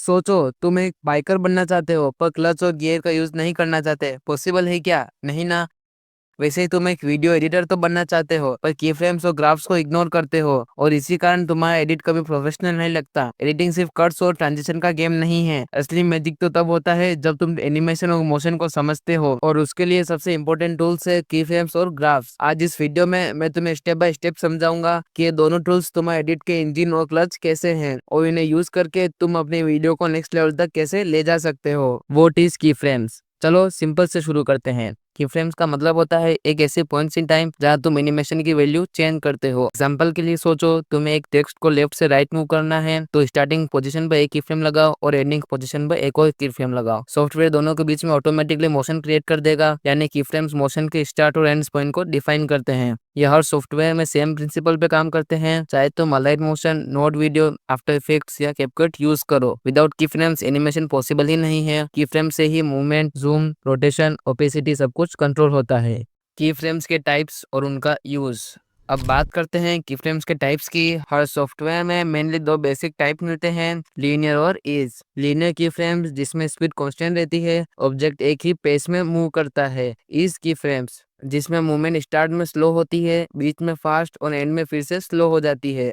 सोचो, तुम एक बाइकर बनना चाहते हो पर क्लच और गियर का यूज नहीं करना चाहते। पॉसिबल है क्या? नहीं ना। वैसे ही तुम एक वीडियो एडिटर तो बनना चाहते हो पर की फ्रेम्स और ग्राफ्स को इग्नोर करते हो, और इसी कारण तुम्हारा एडिट कभी प्रोफेशनल नहीं लगता। एडिटिंग सिर्फ कट्स और ट्रांजिशन का गेम नहीं है। असली मैजिक तो तब होता है जब तुम एनिमेशन और मोशन को समझते हो, और उसके लिए सबसे इंपॉर्टेंट टूल्स है की फ्रेम्स और ग्राफ्स। आज इस वीडियो में मैं तुम्हें स्टेप बाय स्टेप समझाऊंगा कि ये दोनों टूल्स तुम्हारे एडिट के इंजन और क्लच कैसे हैं, और इन्हें यूज करके तुम अपने वीडियो को नेक्स्ट लेवल तक कैसे ले जा सकते हो। व्हाट इज की फ्रेम्स? चलो सिंपल से शुरू करते हैं। की फ्रेम्स का मतलब होता है एक ऐसे पॉइंट्स इन टाइम जहां तुम एनिमेशन की वैल्यू चेंज करते हो। एग्जांपल के लिए सोचो, तुम्हें एक टेक्स्ट को लेफ्ट से राइट मूव करना है तो स्टार्टिंग पोजीशन पर एक की फ्रेम लगाओ और एंडिंग पोजीशन पर एक और की फ्रेम लगाओ। सॉफ्टवेयर दोनों के बीच में ऑटोमेटिकली मोशन क्रिएट कर देगा, यानी की फ्रेम्स मोशन के स्टार्ट और एंड पॉइंट को डिफाइन करते हैं। यह हर सॉफ्टवेयर में सेम प्रिंसिपल पे काम करते हैं, चाहे तुम Alight Motion, Node Video, After Effects या कैपकट यूज करो। Without key frames animation possible ही नहीं है। की फ्रेम से ही मूवमेंट, जूम, रोटेशन, ओपेसिटी सब कुछ कंट्रोल होता है। की फ्रेम्स के टाइप्स और उनका यूज। अब बात करते हैं की फ्रेम्स के टाइप्स की। हर सॉफ्टवेयर में मेनली दो बेसिक टाइप मिलते हैं, लीनियर और ईज। लीनियर की फ्रेम्स जिसमें स्पीड कांस्टेंट रहती है, ऑब्जेक्ट एक ही पेस में मूव करता है। ईज की फ्रेम्स जिसमें मूवमेंट स्टार्ट में स्लो होती है, बीच में फास्ट और एंड में फिर से स्लो हो जाती है।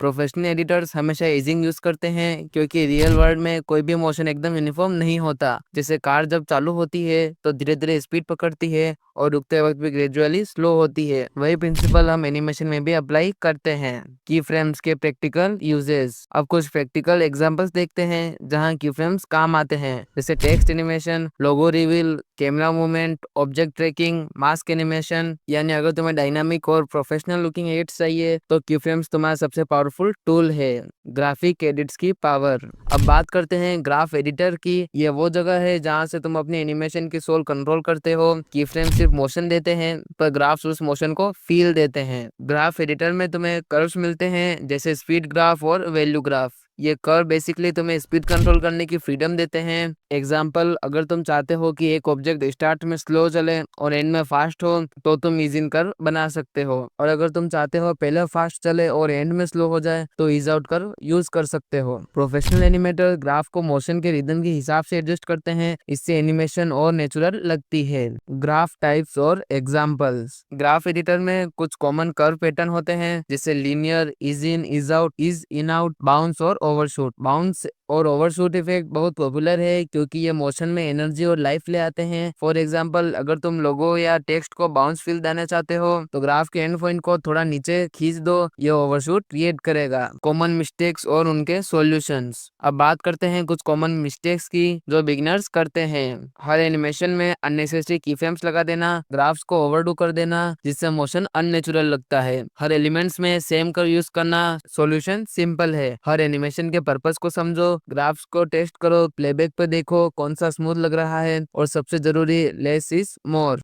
प्रोफेशनल एडिटर्स हमेशा ईजिंग यूज करते हैं क्योंकि रियल वर्ल्ड में कोई भी मोशन एकदम यूनिफॉर्म नहीं होता। जैसे कार जब चालू होती है तो धीरे धीरे स्पीड पकड़ती है और रुकते वक्त भी ग्रेजुअली स्लो होती है। वही प्रिंसिपल हम एनिमेशन में भी अप्लाई करते हैं। की फ्रेम्स के प्रैक्टिकल यूजेस। अब कुछ प्रैक्टिकल एग्जांपल्स देखते हैं जहां की फ्रेम्स काम आते हैं, जैसे text animation, logo reveal, camera movement, object tracking, mask animation. यानी अगर तुम्हें डायनामिक और प्रोफेशनल लुकिंग एड्स चाहिए तो की फ्रेम्स तुम्हारा सबसे पावरफुल टूल है। ग्राफिक एडिट्स की पावर। अब बात करते हैं ग्राफ एडिटर की। ये वो जगह है जहां से तुम अपनी एनिमेशन की सोल कंट्रोल करते हो। की फ्रेम सिर्फ मोशन देते हैं पर ग्राफ्स उस मोशन को फील देते हैं। ग्राफ एडिटर में तुम्हें कर्व्स मिलते हैं, जैसे स्पीड ग्राफ और वैल्यू ग्राफ। ये कर्व बेसिकली तुम्हें स्पीड कंट्रोल करने की फ्रीडम देते हैं। एग्जाम्पल, अगर तुम चाहते हो कि एक ऑब्जेक्ट स्टार्ट में स्लो चले और एंड में फास्ट हो तो तुम ईज इन कर्व बना सकते हो, और अगर तुम चाहते हो पहले फास्ट चले और एंड में स्लो हो जाए तो ईज आउट कर्व यूज कर सकते हो। प्रोफेशनल एनिमेटर ग्राफ को मोशन के रिदम के हिसाब से एडजस्ट करते हैं, इससे एनिमेशन और नेचुरल लगती है। ग्राफ टाइप्स और एग्जाम्पल्स। ग्राफ एडिटर में कुछ कॉमन कर्व पैटर्न होते हैं, जैसे linear, is in, is in out, bounce और ओवरशूट। बाउंस और ओवरशूट इफेक्ट बहुत पॉपुलर है क्योंकि ये मोशन में एनर्जी और लाइफ ले आते हैं। फॉर एग्जांपल, अगर तुम लोगो या टेक्स्ट को बाउंस फील देना चाहते हो तो ग्राफ के एंड पॉइंट को थोड़ा नीचे खींच दो, ये ओवरशूट क्रिएट करेगा। कॉमन मिस्टेक्स और उनके सॉल्यूशंस। अब बात करते हैं कुछ कॉमन मिस्टेक्स की जो बिगिनर्स करते हैं। हर एनिमेशन में अननेसेसरी कीफ्रेम्स लगा देना, ग्राफ्स को ओवरडू कर देना जिससे मोशन अननेचुरल लगता है। हर एलिमेंट्स में सेम कर्व यूज करना। सॉल्यूशन सिंपल है, हर एनिमेशन के पर्पस को समझो, ग्राफ्स को टेस्ट करो, प्लेबैक पे देखो कौन सा स्मूथ लग रहा है, और सबसे जरूरी लेस इज मोर।